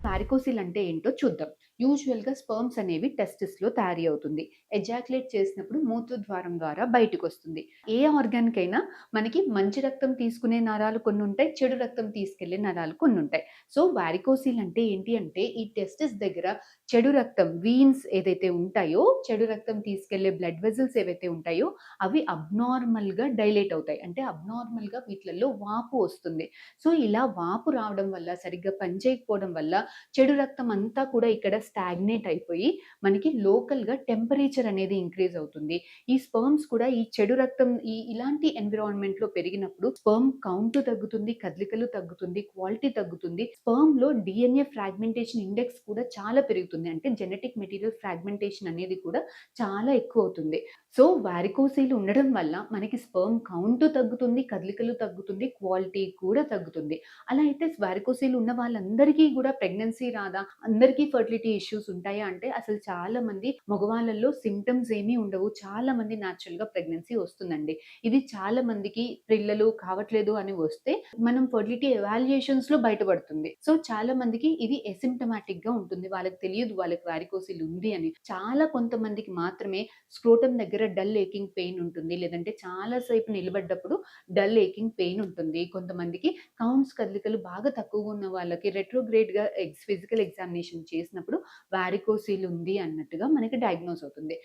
Varicocele అంటే ఏంటో చూద్దాం. యూజువల్‌గా స్పెర్మ్స్ అనేవి టెస్టిస్‌లో తయారీ అవుతుంది. ఎజాక్యులేట్ చేసినప్పుడు మూత్ర ద్వారం ద్వారా బయటికొస్తుంది. ఏ ఆర్గాన్‌కైనా మనకి మంచి రక్తం తీసుకునే నరాలు కొన్నుంటాయి. చెడు రక్తం తీసుకెళ్ళే నరాలు కొన్నుంటాయి. సో, వారికోసిల్ అంటే ఏంటి అంటే ఈ టెస్టిస్ దగ్గర చెడు రక్తం వీన్స్ ఏదైతే ఉంటాయో, చెడు రక్తం తీసుకెళ్ళే బ్లడ్ వెసెల్స్ ఏవైతే ఉంటాయో అవి అబ్నార్మల్‌గా డైలేట్ అవుతాయి. అంటే అబ్నార్మల్‌గా వీట్లలో వాపు వస్తుంది. సో, ఇలా వాపు రావడం వల్ల, సరిగ్గా పనిచేయకపోవడం వల్ల చెడు రక్తం అంతా కూడా ఇక్కడ స్టాగ్నేట్ అయిపోయి, మనకి లోకల్‌గా టెంపరేచర్ అనేది ఇంక్రీజ్ అవుతుంది. ఈ స్పెర్మ్స్ కూడా ఈ చెడు రక్తం ఇలాంటి ఎన్విరాన్మెంట్‌లో పెరిగినప్పుడు స్పెర్మ్ కౌంట్ తగ్గుతుంది, కదలికలు తగ్గుతుంది, క్వాలిటీ తగ్గుతుంది. స్పెర్మ్‌లో డీఎన్ఏ ఫ్రాగ్మెంటేషన్ ఇండెక్స్ కూడా చాలా పెరుగుతుంది. అంటే జెనెటిక్ మెటీరియల్ ఫ్రాగ్మెంటేషన్ అనేది కూడా చాలా ఎక్కువవుతుంది. సో, వారికోసిల్ ఉండడం వల్ల మనకి స్పెర్మ్ కౌంట్ తగ్గుతుంది, కదలికలు తగ్గుతుంది, క్వాలిటీ కూడా తగ్గుతుంది. అలా అయితే వారికోసిల్ ఉన్న వాళ్ళందరికీ గూడా ప్రెగ్నెన్సీ రాదా? అందరికీ ఫెర్టిలిటీ ఇష్యూస్ ఉంటాయా? అంటే అసలు చాలా మంది మగవాళ్ళలో సింప్టమ్స్ ఏమీ ఉండవు. చాలా మంది నేచురల్‌గా ప్రెగ్నెన్సీ వస్తుందండి. ఇది చాలా మందికి పిల్లలు కావట్లేదు అని వస్తే మనం ఫెర్టిలిటీ ఎవాల్యుయేషన్స్‌లో బయటపడుతుంది. సో, చాలా మందికి ఇది ఎసిమ్ప్టమాటిక్‌గా ఉంటుంది. వాళ్ళకి తెలియదు వాళ్ళకి వారికోసిల్ ఉంది అని. చాలా కొంతమందికి మాత్రమే స్క్రోటమ్ దగ్గర డల్ ఏకింగ్ పెయిన్ ఉంటుంది. లేదంటే చాలా సేపు నిలబడ్డప్పుడు డల్ ఏకింగ్ పెయిన్ ఉంటుంది. కొంతమందికి కౌంట్స్ కదలికలు బాగా తక్కువగా ఉన్న వాళ్ళకి రెట్రోగ్రేడ్‌గా ఫిజికల్ ఎగ్జామినేషన్ చేసినప్పుడు వారికోసిల్ ఉంది అన్నట్టుగా మనకి డయాగ్నోస్ అవుతుంది.